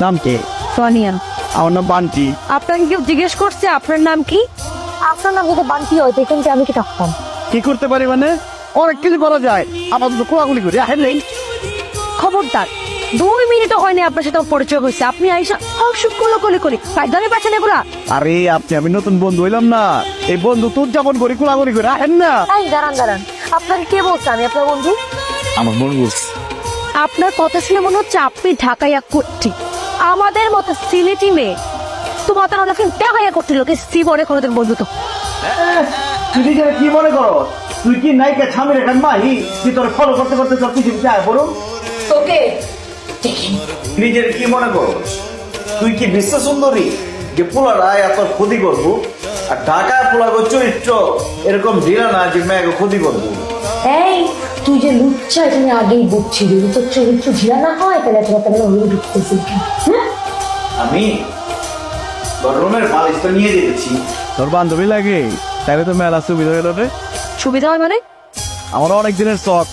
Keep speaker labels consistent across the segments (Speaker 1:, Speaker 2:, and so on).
Speaker 1: নাম কি?
Speaker 2: সোনিয়া।
Speaker 1: আমার নাম বান্টি।
Speaker 2: আপনাকে কেউ জিজ্ঞেস করছে আপনার নাম কি? আপনার নাম যদি বান্টি হয় দেখুন যে আমি কি থাকতাম।
Speaker 1: কি করতে পারি মানে? অনেক কিছু করা যায়। আপাতত কোলাকুলি করি। হেলেন
Speaker 2: খবরদার, 2 মিনিটও হয়নি আপনার সাথে আমার পরিচয় হয়েছে, আপনি আইসা সব কোলাকুলি করি কায়দানে পাচ্ছেন এগুলা।
Speaker 1: আরে আপনি আমি নতুন বন্ধু হইলাম না, এই বন্ধু তোর যেমন করি কোলাকুলি করে আহেন না।
Speaker 2: এই দাঁড়ান দাঁড়ান, আপনাকে কে বলছে আমি আপনার বন্ধু?
Speaker 1: আমার বন্ধু।
Speaker 2: আপনার কথা শুনে মনে হচ্ছে আপনি ঢাকাইয়া করছি আমাদের মতো সিলেটি মেয়ে। তোমার তো আমাকে ঢাকাইয়া করছিল লোকে জীবনে কোনোদিন বন্ধু তো।
Speaker 1: তুই নিজের কি মনে করো? তুই কি নায়িকা স্বামীর এখন মাহি যে তোর ফলো করতে করতে তোর কিছু চায় পড়ো?
Speaker 2: তোকে
Speaker 1: নিজের কি মনে করো? তুই কি বিশ্ব সুন্দরী যে পোলারা এত ক্ষতি করবো? আর ঢাকায় পোলাগো চরিত্র এরকম ঢিলা না যে মেয়েকে ক্ষতি করবো।
Speaker 2: এই তুই যে লুচ্ছা এটা আমি আগেই বুঝছিলি, তোর চরিত্র ঢিলা না হয় তাহলে এত কথা বলে হয়ে ঢুকতেছি।
Speaker 1: আমি তোর রুমের বালিশটা নিয়ে যেতেছি। তোর বান্ধবী লাগে তাহলে তো মেলা সুবিধা হলো রে।
Speaker 2: সুবিধা হয় মানে?
Speaker 1: আমার অনেক দিনের শখ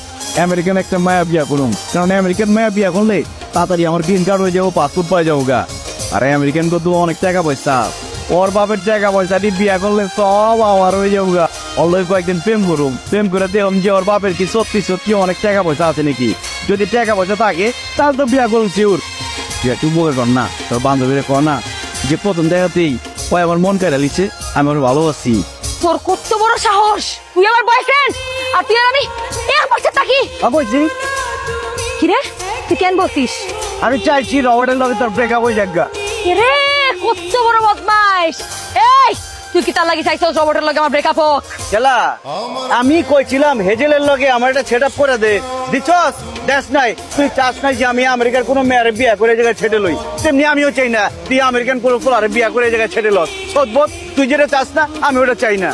Speaker 1: আমেরিকান একটা মায়া বিয়া করুন, কারণ আমেরিকান মায়া বিয়া করলে তাড়াতাড়ি আমার গ্রিন কার্ড হয়ে যাবো, পাসপোর্ট পাই যাবো গা। আর আমেরিকান করতে অনেক টাকা পয়সা, ওর বাপের টাকা পয়সা দিয়ে বিয়া করলে সব আমার হয়ে যাবো গা। অল্প কয়েকদিন প্রেম করুম, প্রেম করে দেখুন যে ওর বাপের কি সত্যি সত্যি অনেক টাকা পয়সা আছে নাকি। যদি টাকা পয়সা থাকে তাহলে তো বিয়া করুন শিওর। তুই একটু বলে কর না, তোর বান্ধবীরা কর না যে প্রথম দেখাতেই ও আমার মন কেড়ে লিছে, আমি ওর ভালোবাসি।
Speaker 2: তোর কত বড় সাহস, তুই আমার বয়ফ্রেন্ড আর তুই আর আমি এক পাশে থাকি?
Speaker 1: বলছি
Speaker 2: কি রে, তুই কেন বলছিস?
Speaker 1: আমি চাইছি রবার্টের লগে তোর ব্রেকআপ হয়ে যাক গা।
Speaker 2: রে কত বড় বদমাইশ! এই তুই কি তার লাগি চাইছিস রবটের লগে আমার ব্রেকআপ হোক?
Speaker 1: গেলা আমি কইছিলাম হেজেলের লগে আমার একটা সেট আপ করে দে, দিছস দেশ নাই। তুই চাস নাই যে আমি আমেরিকার কোনো মেয়ের বিয়া করে এই জায়গায় ছেড়ে লই, তেমনি আমিও চাই না তুই আমেরিকান কোনো পোলারে বিয়া করে এই জায়গায় ছেড়ে লস। সদবোধ তুই যেটা চাস না আমি ওটা চাই না।